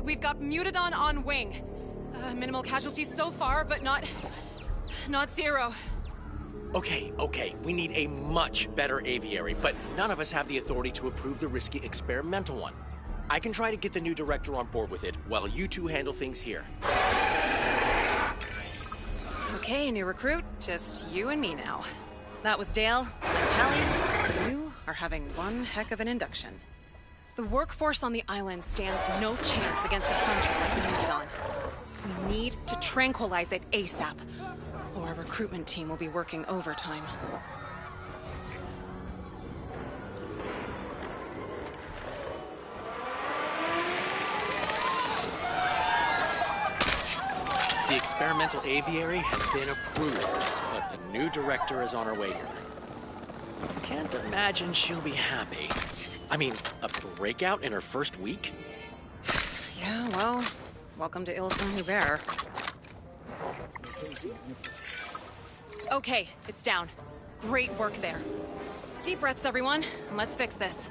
We've got Mutadon on wing. Minimal casualties so far, but not zero. Okay, we need a much better aviary, but none of us have the authority to approve the risky experimental one. I can try to get the new director on board with it, while you two handle things here. Okay, new recruit, just you and me now. That was Dale, and Callie, you are having one heck of an induction. The workforce on the island stands no chance against a hunter like the Mutadon. We need to tranquilize it ASAP, or our recruitment team will be working overtime. The experimental aviary has been approved, but the new director is on her way here. Can't imagine she'll be happy. I mean, a breakout in her first week? Yeah, well, welcome to Rebirth. Okay, it's down. Great work there. Deep breaths, everyone, and let's fix this.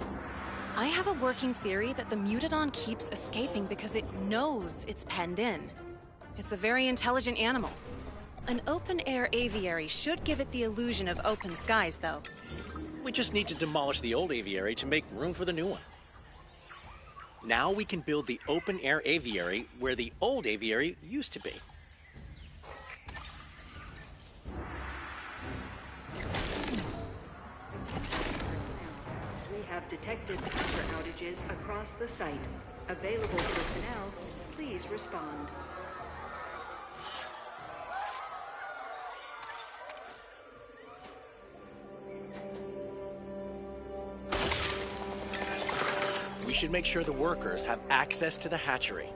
I have a working theory that the Mutadon keeps escaping because it knows it's penned in. It's a very intelligent animal. An open-air aviary should give it the illusion of open skies, though. We just need to demolish the old aviary to make room for the new one. Now we can build the open-air aviary where the old aviary used to be. We have detected power outages across the site. Available personnel, please respond. We should make sure the workers have access to the hatchery.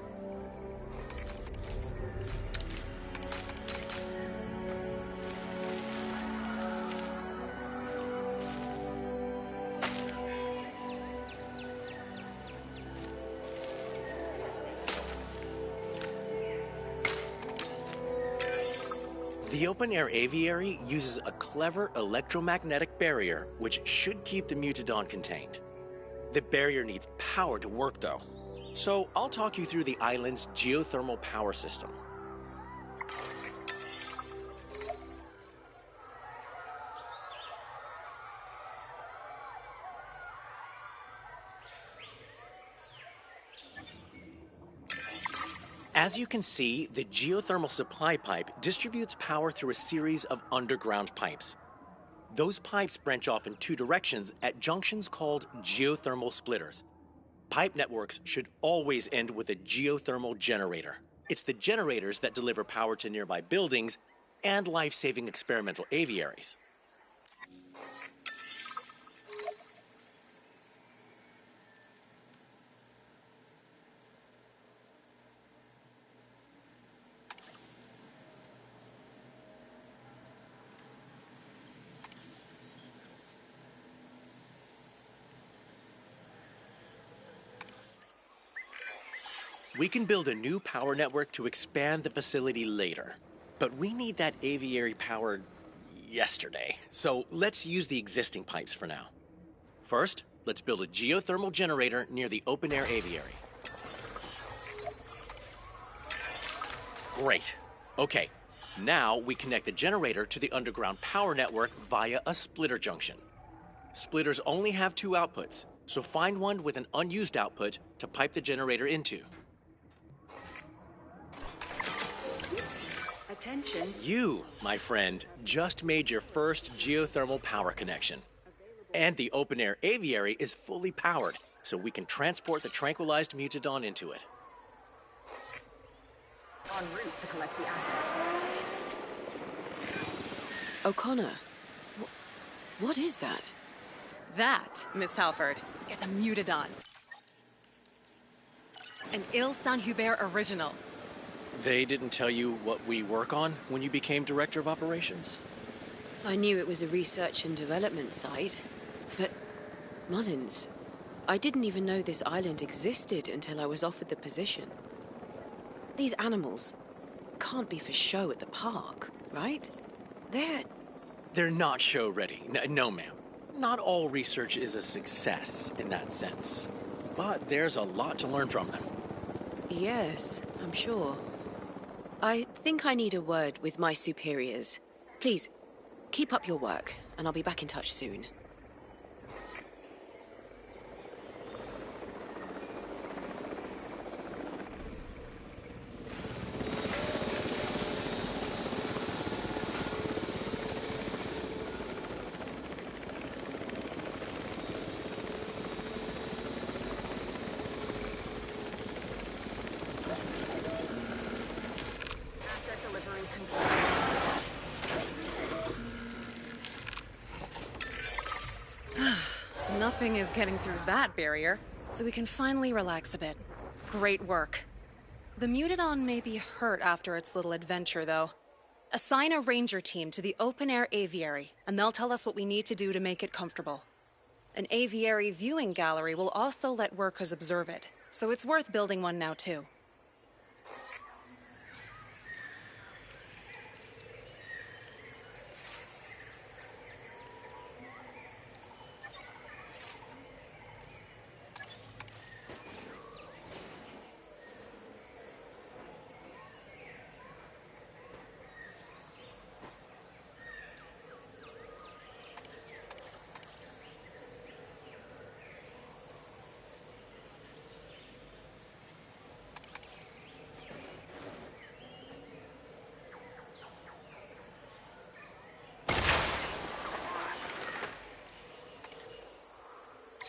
The open-air aviary uses a clever electromagnetic barrier which should keep the Mutadon contained. The barrier needs power to work, though. So I'll talk you through the island's geothermal power system. As you can see, the geothermal supply pipe distributes power through a series of underground pipes. Those pipes branch off in two directions at junctions called geothermal splitters. Pipe networks should always end with a geothermal generator. It's the generators that deliver power to nearby buildings and life-saving experimental aviaries. We can build a new power network to expand the facility later, but we need that aviary powered yesterday. So let's use the existing pipes for now. First, let's build a geothermal generator near the open-air aviary. Great. Okay, now we connect the generator to the underground power network via a splitter junction. Splitters only have two outputs, so find one with an unused output to pipe the generator into. Attention. You, my friend, just made your first geothermal power connection. And the open-air aviary is fully powered, so we can transport the tranquilized Mutadon into it. En route to collect the asset. O'Connor, what is that? That, Miss Halford, is a Mutadon. An Saint-Hubert original. They didn't tell you what we work on when you became Director of Operations? I knew it was a research and development site, but Mullins, I didn't even know this island existed until I was offered the position. These animals can't be for show at the park, right? They're not show ready. No, ma'am. Not all research is a success in that sense. but there's a lot to learn from them. Yes, I'm sure. I think I need a word with my superiors. Please, keep up your work, and I'll be back in touch soon. Asset delivery complete. Nothing is getting through that barrier, so we can finally relax a bit. Great work. The Mutadon may be hurt after its little adventure, though. Assign a ranger team to the open-air aviary, and they'll tell us what we need to do to make it comfortable. An aviary viewing gallery will also let workers observe it, so it's worth building one now, too.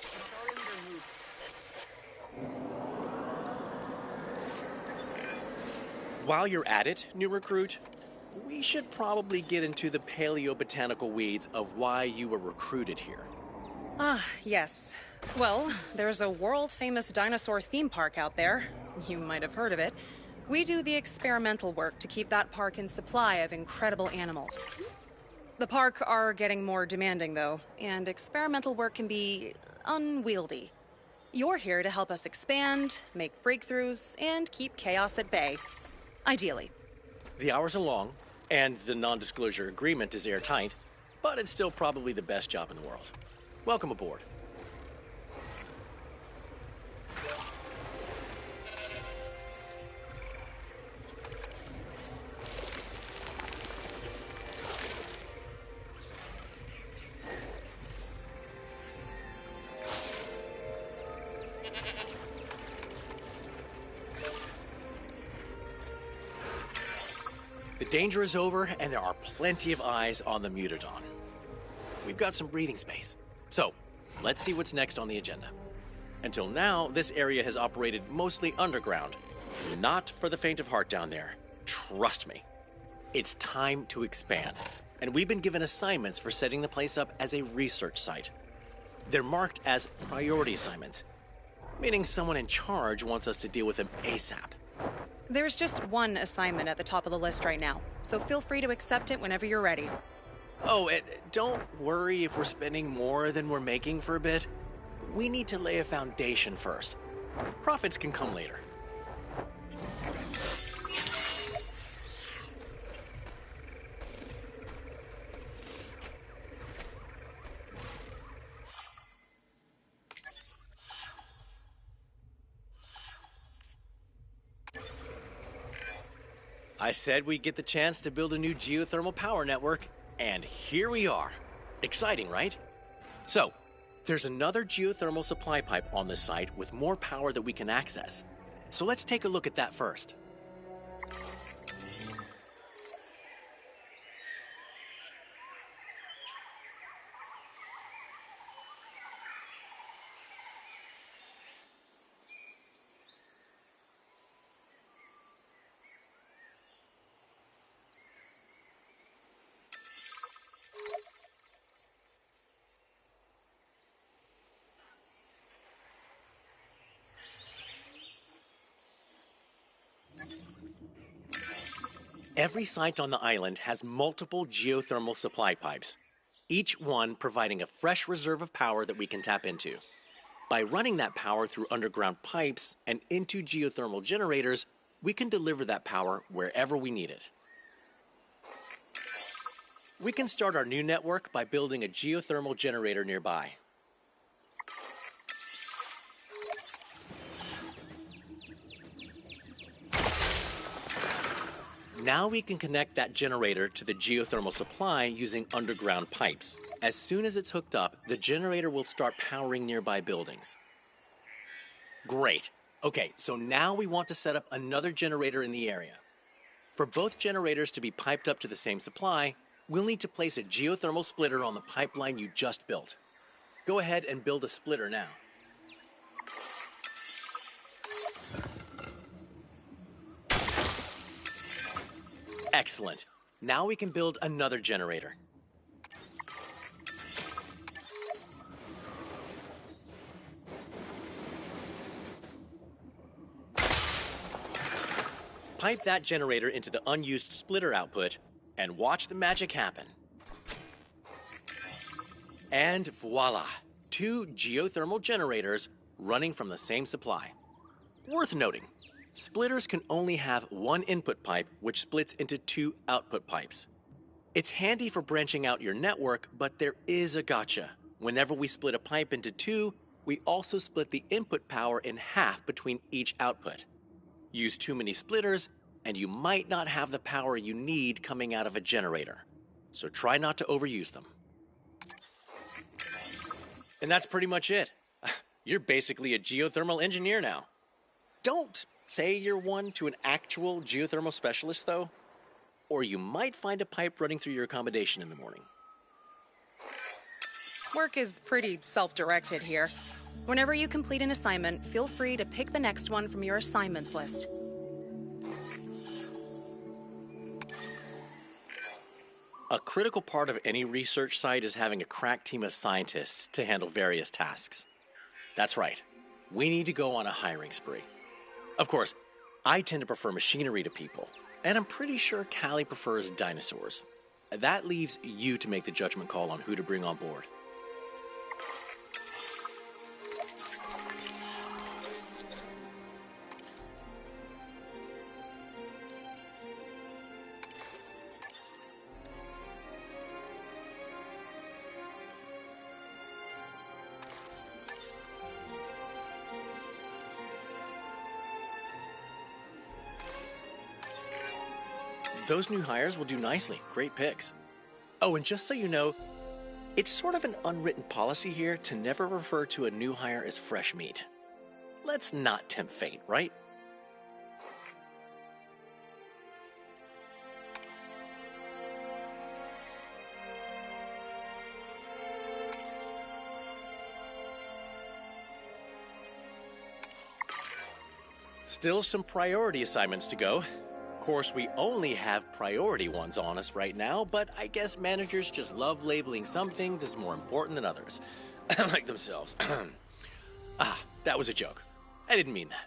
Controlling the route. While you're at it, new recruit, we should probably get into the paleobotanical weeds of why you were recruited here. Ah, yes. Well, there's a world-famous dinosaur theme park out there. You might have heard of it. We do the experimental work to keep that park in supply of incredible animals. The park are getting more demanding, though, and experimental work can be unwieldy. You're here to help us expand, make breakthroughs, and keep chaos at bay. Ideally. The hours are long, and the non-disclosure agreement is airtight, but it's still probably the best job in the world. Welcome aboard. The danger is over, and there are plenty of eyes on the Mutadon. We've got some breathing space. So, let's see what's next on the agenda. Until now, this area has operated mostly underground. Not for the faint of heart down there. Trust me. It's time to expand. And we've been given assignments for setting the place up as a research site. They're marked as priority assignments, meaning someone in charge wants us to deal with them ASAP. There's just one assignment at the top of the list right now, so feel free to accept it whenever you're ready. Oh, and don't worry if we're spending more than we're making for a bit. We need to lay a foundation first. Profits can come later. I said we'd get the chance to build a new geothermal power network, and here we are. Exciting, right? So, there's another geothermal supply pipe on the site with more power that we can access. So let's take a look at that first. Every site on the island has multiple geothermal supply pipes, each one providing a fresh reserve of power that we can tap into. By running that power through underground pipes and into geothermal generators, we can deliver that power wherever we need it. We can start our new network by building a geothermal generator nearby. Now we can connect that generator to the geothermal supply using underground pipes. As soon as it's hooked up, the generator will start powering nearby buildings. Great. Okay, so now we want to set up another generator in the area. For both generators to be piped up to the same supply, we'll need to place a geothermal splitter on the pipeline you just built. Go ahead and build a splitter now. Excellent. Now we can build another generator. Pipe that generator into the unused splitter output and watch the magic happen. And voila, 2 geothermal generators running from the same supply. Worth noting, splitters can only have one input pipe, which splits into 2 output pipes. It's handy for branching out your network, but there is a gotcha. Whenever we split a pipe into 2, we also split the input power in half between each output. Use too many splitters, and you might not have the power you need coming out of a generator. So try not to overuse them. And that's pretty much it. You're basically a geothermal engineer now. Don't say you're one to an actual geothermal specialist, though, or you might find a pipe running through your accommodation in the morning. Work is pretty self-directed here. Whenever you complete an assignment, feel free to pick the next one from your assignments list. A critical part of any research site is having a crack team of scientists to handle various tasks. That's right. We need to go on a hiring spree. Of course, I tend to prefer machinery to people, and I'm pretty sure Callie prefers dinosaurs. That leaves you to make the judgment call on who to bring on board. Those new hires will do nicely. Great picks. Oh, and just so you know, it's sort of an unwritten policy here to never refer to a new hire as fresh meat. Let's not tempt fate, right? Still some priority assignments to go. Of course, we only have priority ones on us right now, but I guess managers just love labeling some things as more important than others. Like themselves. That was a joke. I didn't mean that.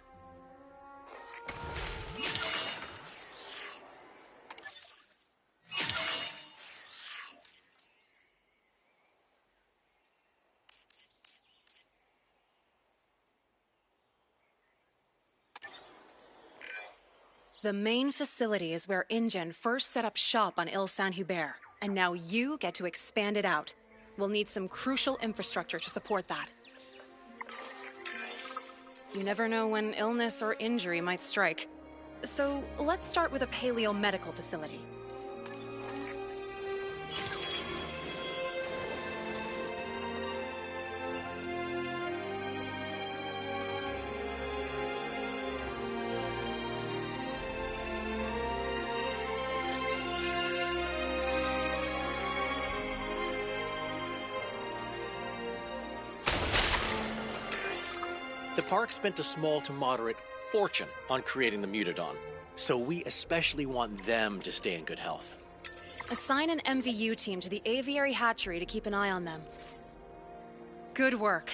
The main facility is where InGen first set up shop on Ile Saint-Hubert, and now you get to expand it out. We'll need some crucial infrastructure to support that. You never know when illness or injury might strike. So let's start with a paleo-medical facility. The park spent a small to moderate fortune on creating the Mutadon, so we especially want them to stay in good health. Assign an MVU team to the aviary hatchery to keep an eye on them. Good work.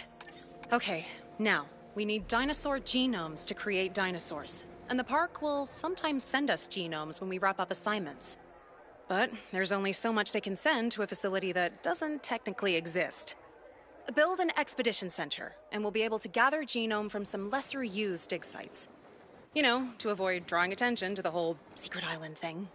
Okay, now, we need dinosaur genomes to create dinosaurs. And the park will sometimes send us genomes when we wrap up assignments. But there's only so much they can send to a facility that doesn't technically exist. Build an expedition center, and we'll be able to gather genome from some lesser-used dig sites. You know, to avoid drawing attention to the whole secret island thing.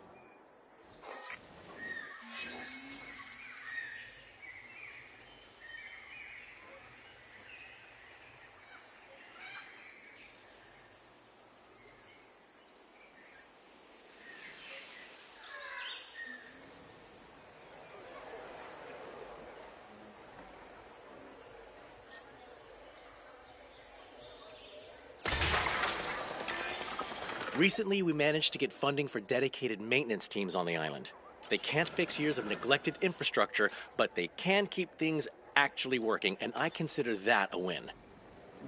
Recently, we managed to get funding for dedicated maintenance teams on the island. They can't fix years of neglected infrastructure, but they can keep things actually working, and I consider that a win.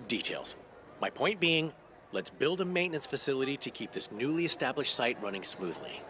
Details. My point being, let's build a maintenance facility to keep this newly established site running smoothly.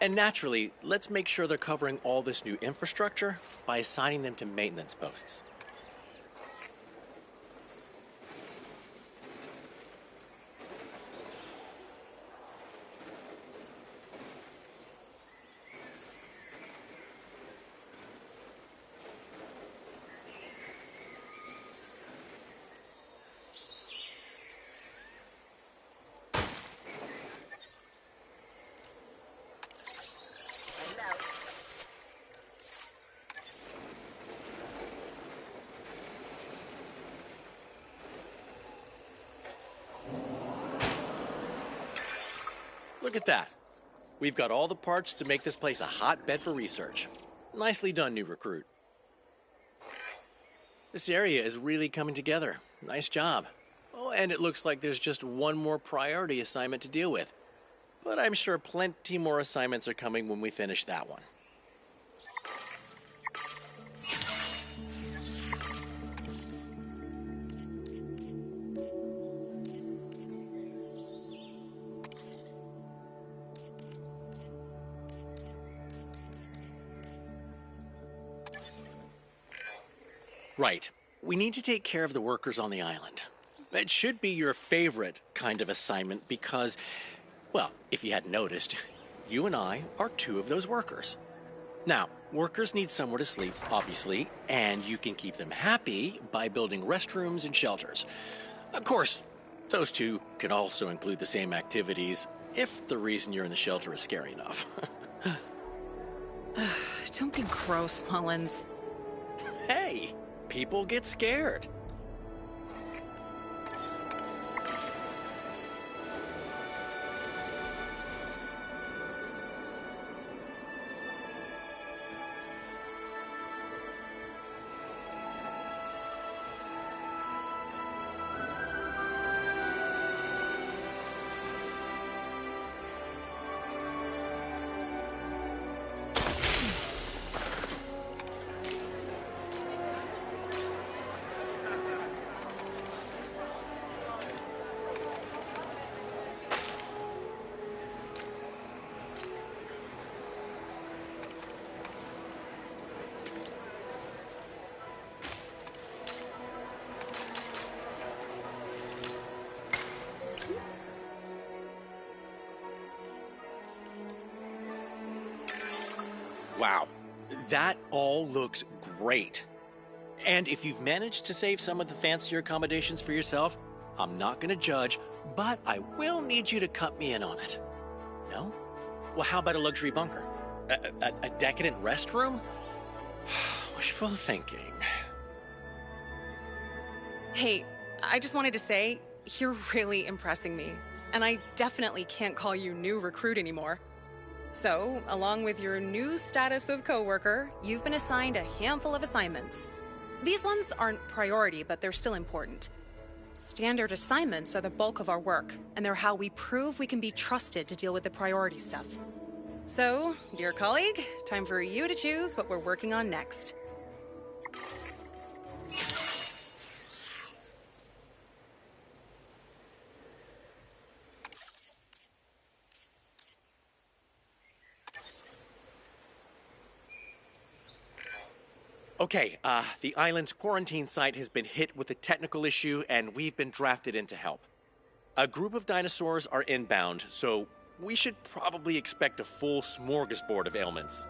And naturally, let's make sure they're covering all this new infrastructure by assigning them to maintenance posts. Look at that. We've got all the parts to make this place a hotbed for research. Nicely done, new recruit. This area is really coming together. Nice job. Oh, and it looks like there's just one more priority assignment to deal with. But I'm sure plenty more assignments are coming when we finish that one. Right. We need to take care of the workers on the island. It should be your favorite kind of assignment because, well, if you hadn't noticed, you and I are two of those workers. Now, workers need somewhere to sleep, obviously, and you can keep them happy by building restrooms and shelters. Of course, those two can also include the same activities if the reason you're in the shelter is scary enough. Don't be gross, Mullins. Hey! People get scared. Wow, that all looks great. And if you've managed to save some of the fancier accommodations for yourself, I'm not going to judge, but I will need you to cut me in on it. No? Well, how about a luxury bunker? A decadent restroom? Wishful thinking. Hey, I just wanted to say, you're really impressing me. And I definitely can't call you new recruit anymore. So, along with your new status of coworker, you've been assigned a handful of assignments. These ones aren't priority, but they're still important. Standard assignments are the bulk of our work, and they're how we prove we can be trusted to deal with the priority stuff. So, dear colleague, time for you to choose what we're working on next. Okay, the island's quarantine site has been hit with a technical issue, and we've been drafted in to help. A group of dinosaurs are inbound, so we should probably expect a full smorgasbord of ailments.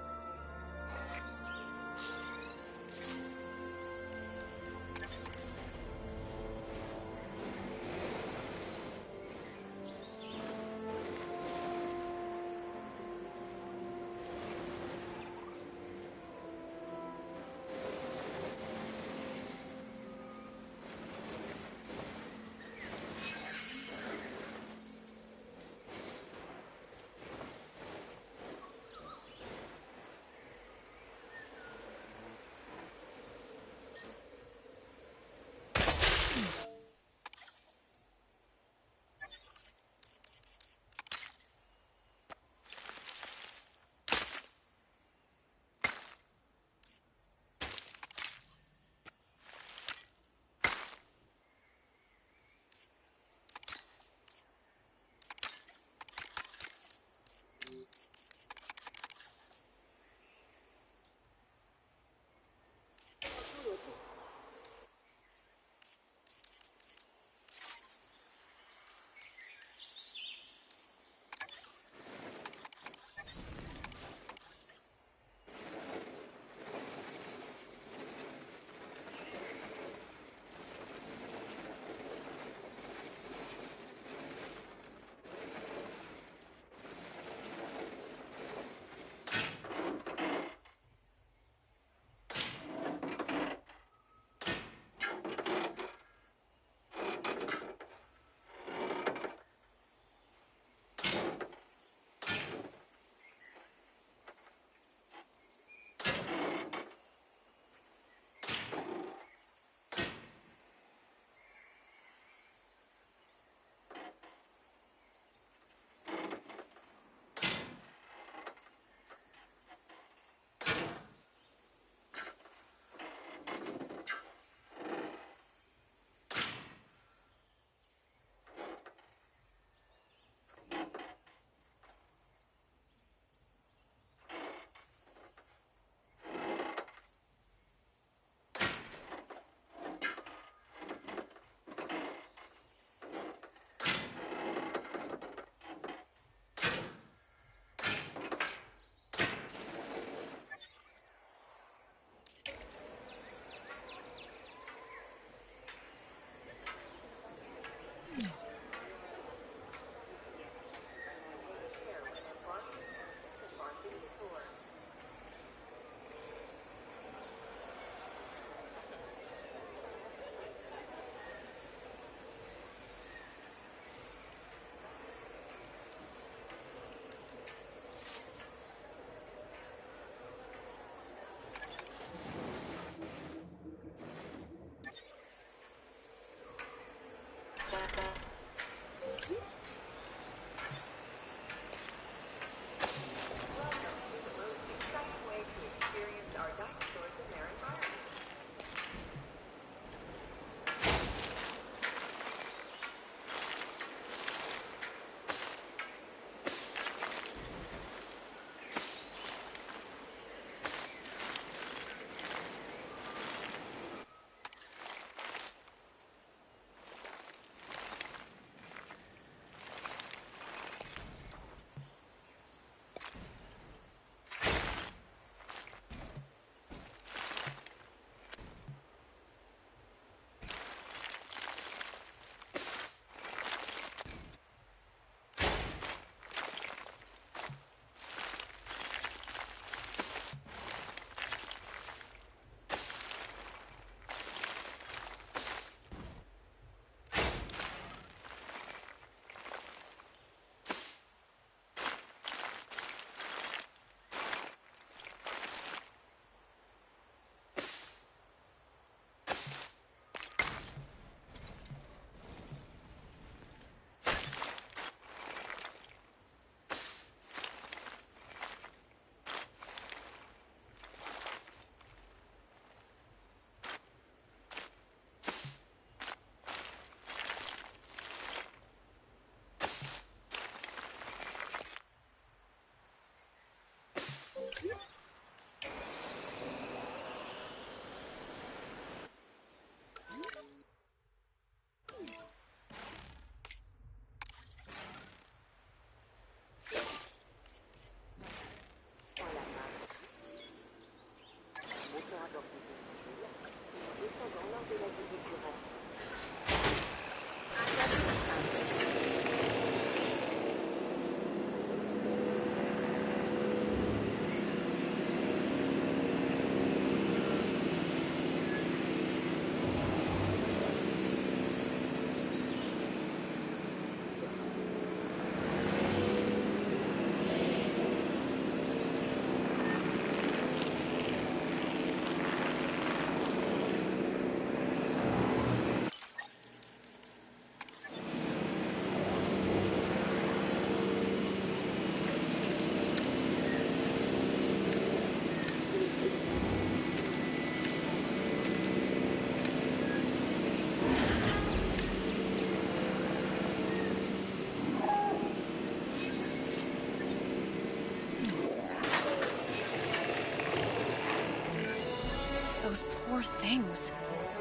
Those poor things.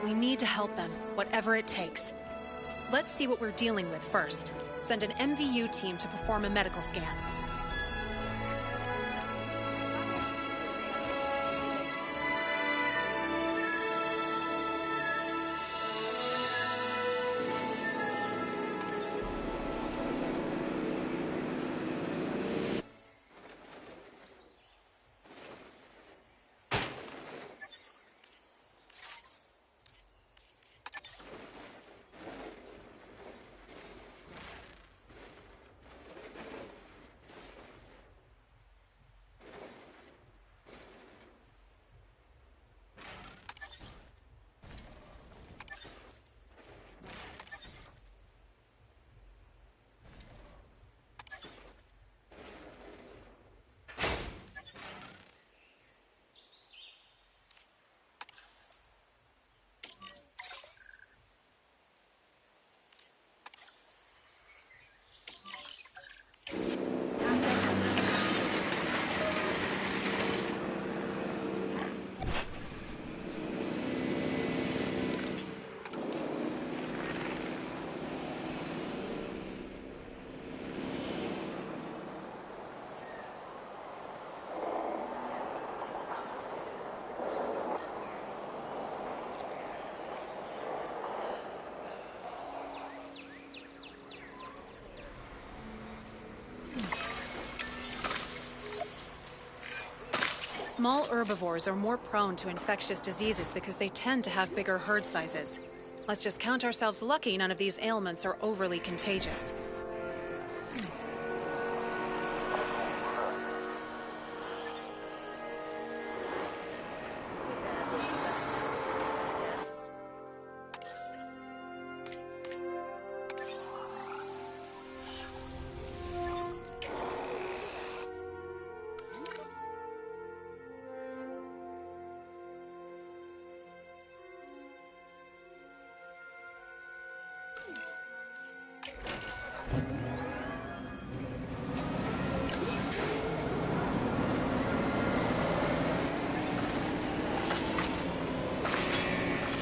We need to help them, whatever it takes. Let's see what we're dealing with first. Send an MVU team to perform a medical scan. Small herbivores are more prone to infectious diseases because they tend to have bigger herd sizes. Let's just count ourselves lucky none of these ailments are overly contagious.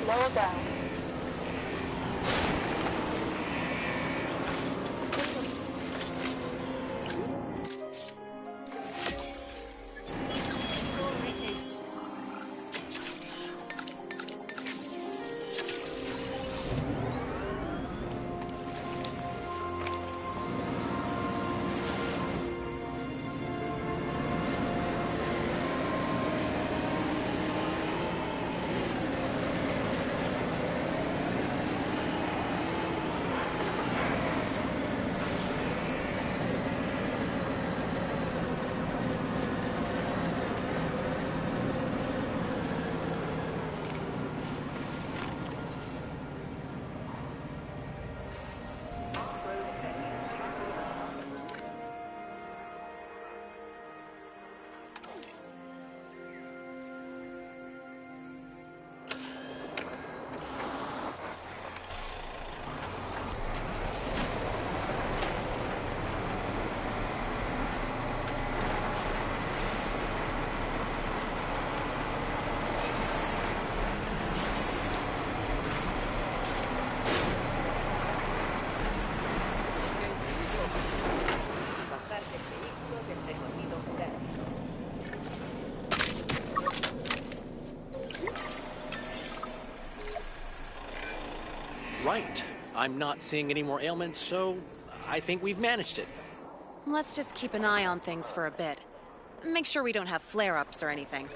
Slow down. Control retained. Right. I'm not seeing any more ailments, so I think we've managed it. Let's just keep an eye on things for a bit. Make sure we don't have flare-ups or anything.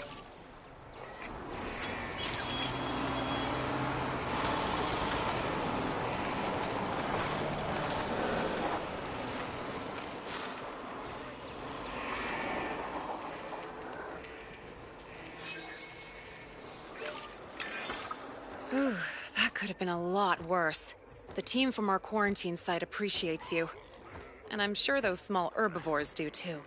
Whew, that could have been a lot worse. The team from our quarantine site appreciates you. And I'm sure those small herbivores do too.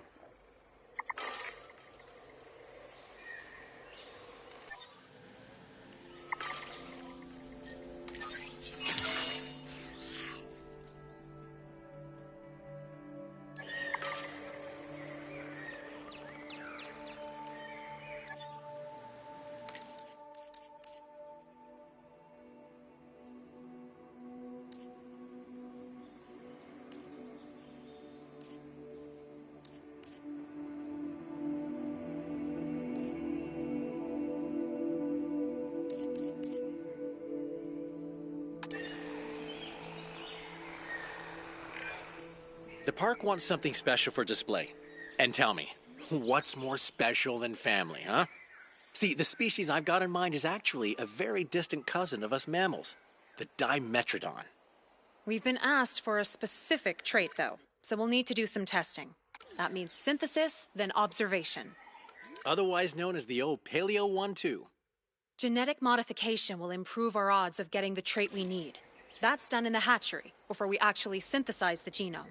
The park wants something special for display. And tell me, what's more special than family, huh? See, the species I've got in mind is actually a very distant cousin of us mammals, the Dimetrodon. We've been asked for a specific trait, though, so we'll need to do some testing. That means synthesis, then observation. Otherwise known as the old Paleo 1-2. Genetic modification will improve our odds of getting the trait we need. That's done in the hatchery, before we actually synthesize the genome.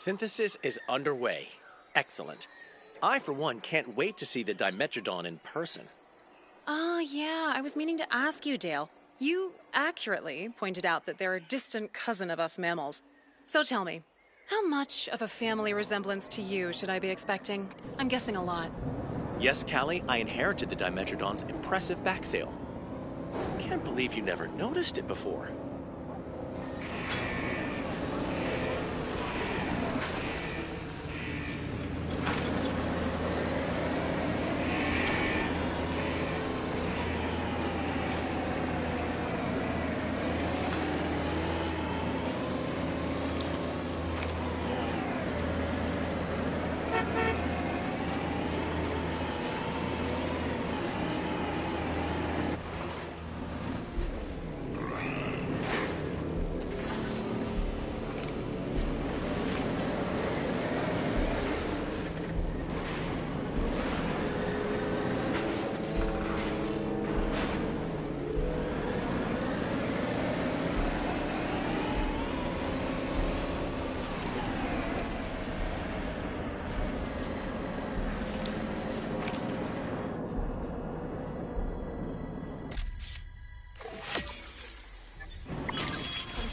Synthesis is underway. Excellent. I, for one, can't wait to see the Dimetrodon in person. Oh, yeah, I was meaning to ask you, Dale. You accurately pointed out that they're a distant cousin of us mammals. So tell me, how much of a family resemblance to you should I be expecting? I'm guessing a lot. Yes, Callie, I inherited the Dimetrodon's impressive back sail. Can't believe you never noticed it before.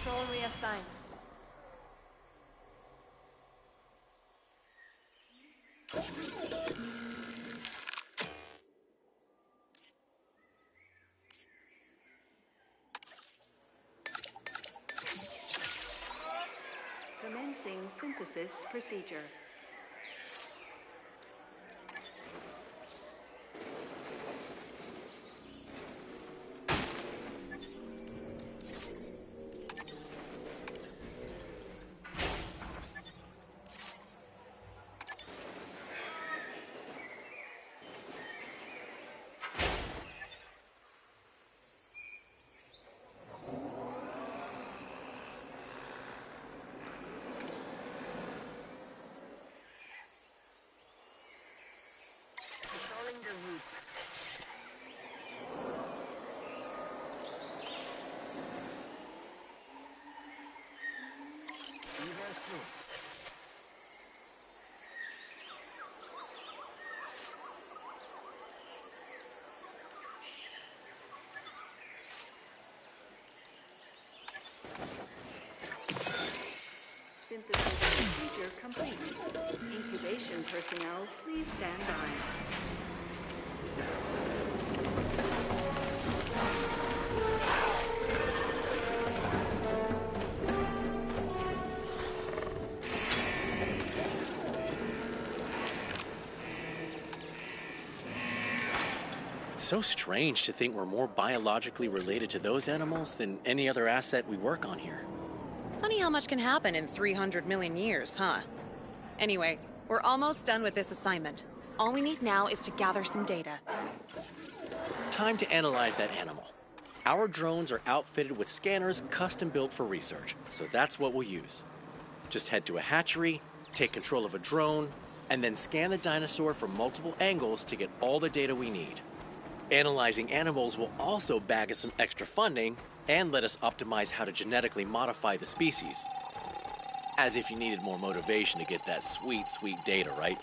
Control reassign. Commencing synthesis procedure. Controlling the route. Be there soon. Synthesis procedure complete. Incubation personnel, please stand by. It's so strange to think we're more biologically related to those animals than any other asset we work on here. Funny how much can happen in 300 million years, huh? Anyway, we're almost done with this assignment. All we need now is to gather some data. Time to analyze that animal. Our drones are outfitted with scanners custom built for research, so that's what we'll use. Just head to a hatchery, take control of a drone, and then scan the dinosaur from multiple angles to get all the data we need. Analyzing animals will also bag us some extra funding and let us optimize how to genetically modify the species. As if you needed more motivation to get that sweet, sweet data, right?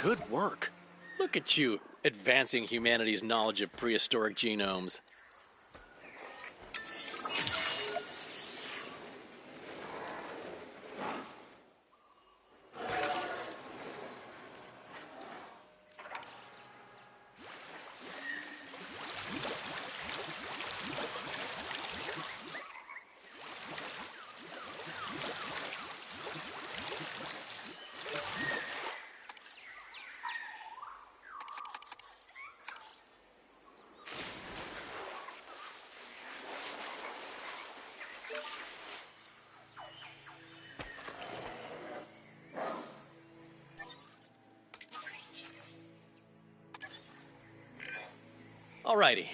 Good work. Look at you, advancing humanity's knowledge of prehistoric genomes. Alrighty.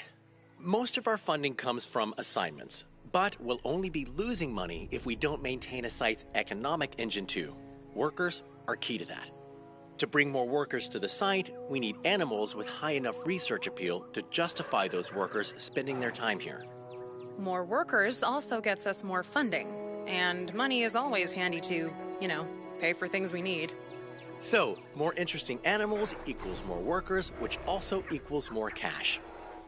Most of our funding comes from assignments, but we'll only be losing money if we don't maintain a site's economic engine too. Workers are key to that. To bring more workers to the site, we need animals with high enough research appeal to justify those workers spending their time here. More workers also gets us more funding, and money is always handy to, pay for things we need. So, more interesting animals equals more workers, which also equals more cash.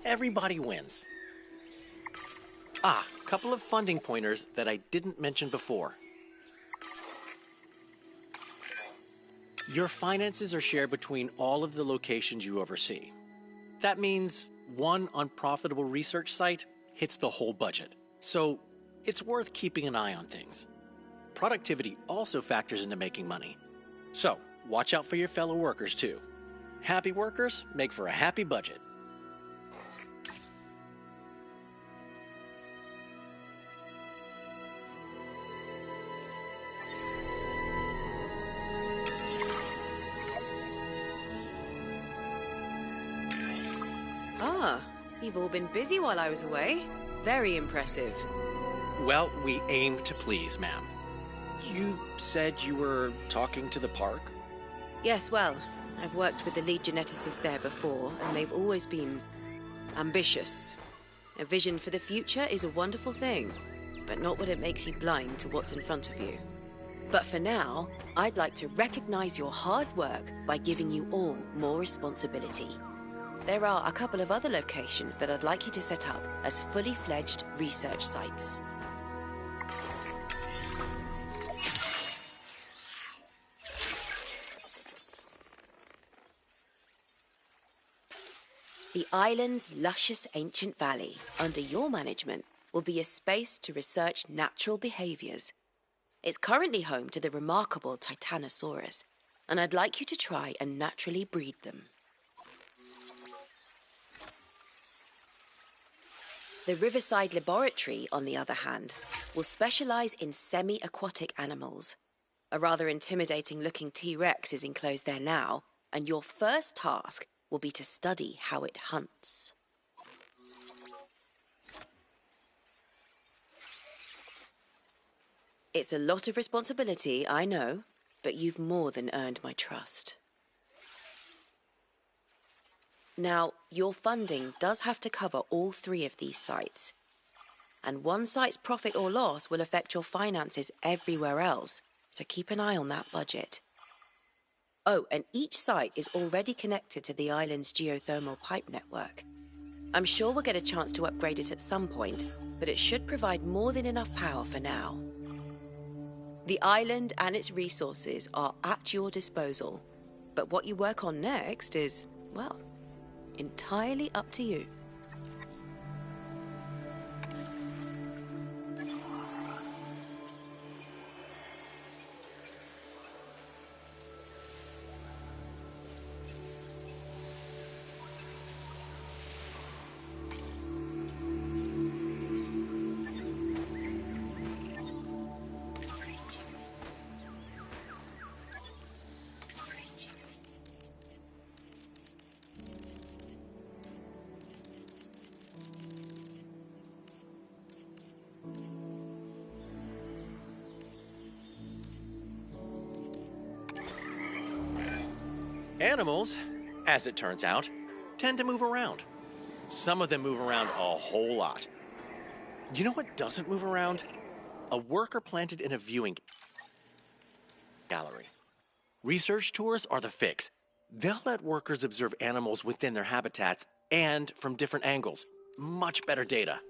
Everybody wins. Couple of funding pointers that I didn't mention before. Your finances are shared between all of the locations you oversee. That means one unprofitable research site hits the whole budget, so it's worth keeping an eye on things. Productivity also factors into making money. So, watch out for your fellow workers too. Happy workers make for a happy budget. You've all been busy while I was away. Very impressive. Well, we aim to please, ma'am. You said you were talking to the park? Yes, well, I've worked with the lead geneticist there before, and they've always been ambitious. A vision for the future is a wonderful thing, but not when it makes you blind to what's in front of you. But for now, I'd like to recognize your hard work by giving you all more responsibility. There are a couple of other locations that I'd like you to set up as fully fledged research sites. The island's luscious ancient valley, under your management, will be a space to research natural behaviors. It's currently home to the remarkable Titanosaurus, and I'd like you to try and naturally breed them. The Riverside Laboratory, on the other hand, will specialize in semi-aquatic animals. A rather intimidating-looking T-Rex is enclosed there now, and your first task will be to study how it hunts. It's a lot of responsibility, I know, but you've more than earned my trust. Now, your funding does have to cover all 3 of these sites. And one site's profit or loss will affect your finances everywhere else, so keep an eye on that budget. Oh, and each site is already connected to the island's geothermal pipe network. I'm sure we'll get a chance to upgrade it at some point, but it should provide more than enough power for now. The island and its resources are at your disposal, but what you work on next is, well, entirely up to you. Animals, as it turns out, tend to move around. Some of them move around a whole lot. You know what doesn't move around? A worker planted in a viewing gallery. Research tours are the fix. They'll let workers observe animals within their habitats and from different angles. Much better data.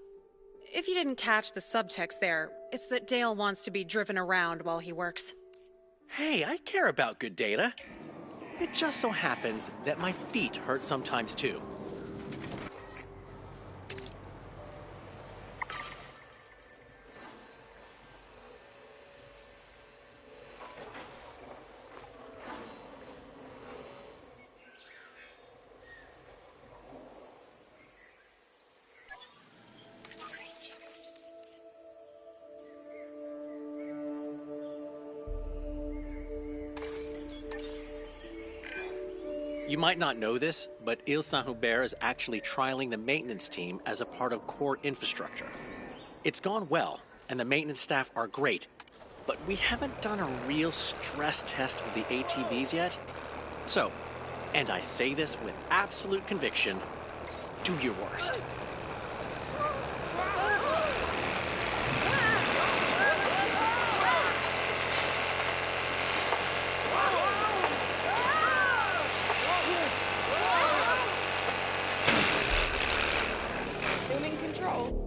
If you didn't catch the subtext there, it's that Dale wants to be driven around while he works. Hey, I care about good data. It just so happens that my feet hurt sometimes too. You might not know this, but Ile Saint-Hubert is actually trialing the maintenance team as a part of core infrastructure. It's gone well, and the maintenance staff are great, but we haven't done a real stress test of the ATVs yet. So, and I say this with absolute conviction, do your worst. Assuming control.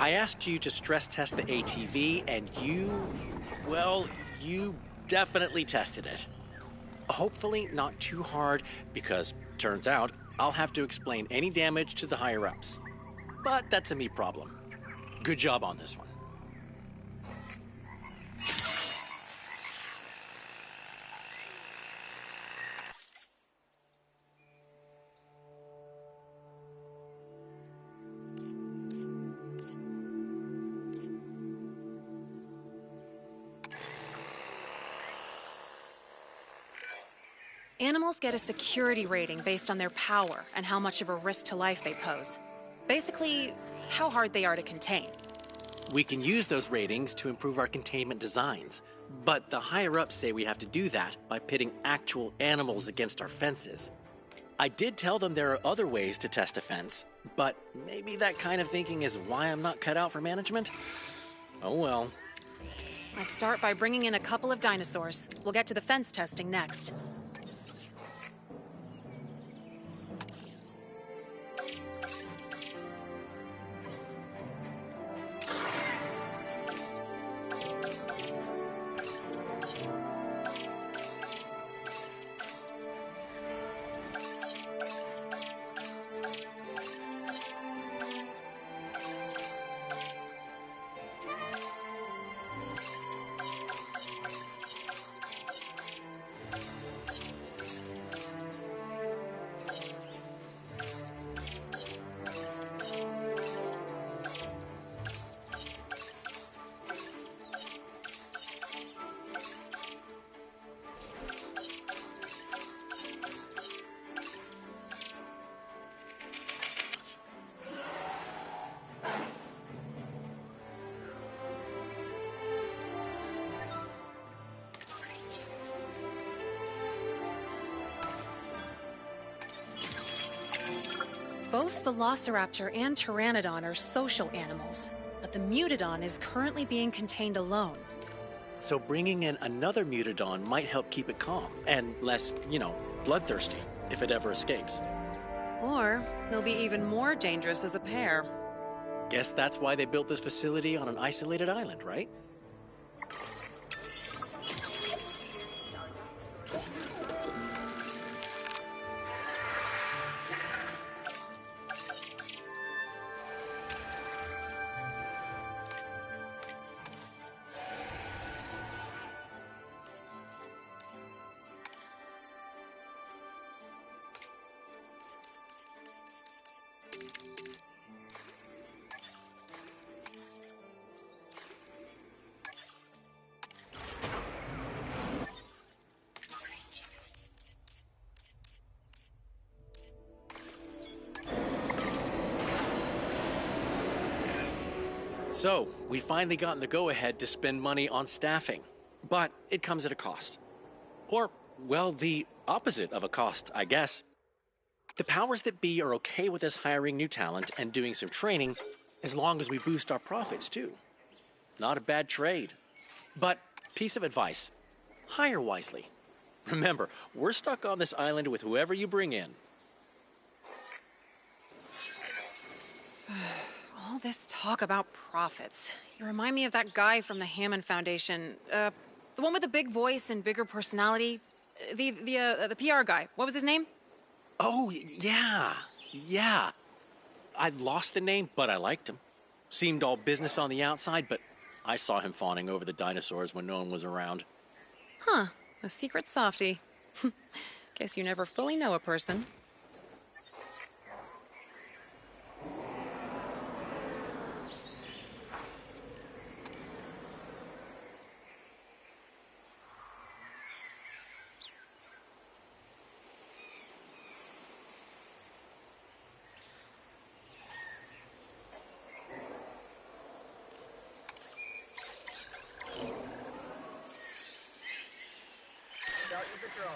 I asked you to stress test the ATV, and you definitely tested it. Hopefully not too hard, because turns out I'll have to explain any damage to the higher-ups. But that's a me problem. Good job on this one. Animals get a security rating based on their power and how much of a risk to life they pose. Basically, how hard they are to contain. We can use those ratings to improve our containment designs, but the higher-ups say we have to do that by pitting actual animals against our fences. I did tell them there are other ways to test a fence, But maybe that kind of thinking is why I'm not cut out for management? Oh well. Let's start by bringing in a couple of dinosaurs. We'll get to the fence testing next. Both Velociraptor and Pteranodon are social animals, but the Mutodon is currently being contained alone. So bringing in another Mutodon might help keep it calm and less, bloodthirsty if it ever escapes. Or they'll be even more dangerous as a pair. Guess that's why they built this facility on an isolated island, right? So, we finally gotten the go-ahead to spend money on staffing. But it comes at a cost. Or, well, the opposite of a cost, I guess. The powers that be are okay with us hiring new talent and doing some training as long as we boost our profits, too. Not a bad trade. But, piece of advice, hire wisely. Remember, we're stuck on this island with whoever you bring in. All this talk about profits. You remind me of that guy from the Hammond Foundation. The one with the big voice and bigger personality. The PR guy. What was his name? Oh, yeah. I lost the name, but I liked him. Seemed all business on the outside, but I saw him fawning over the dinosaurs when no one was around. Huh. A secret softie. Guess you never fully know a person. Start your patrol.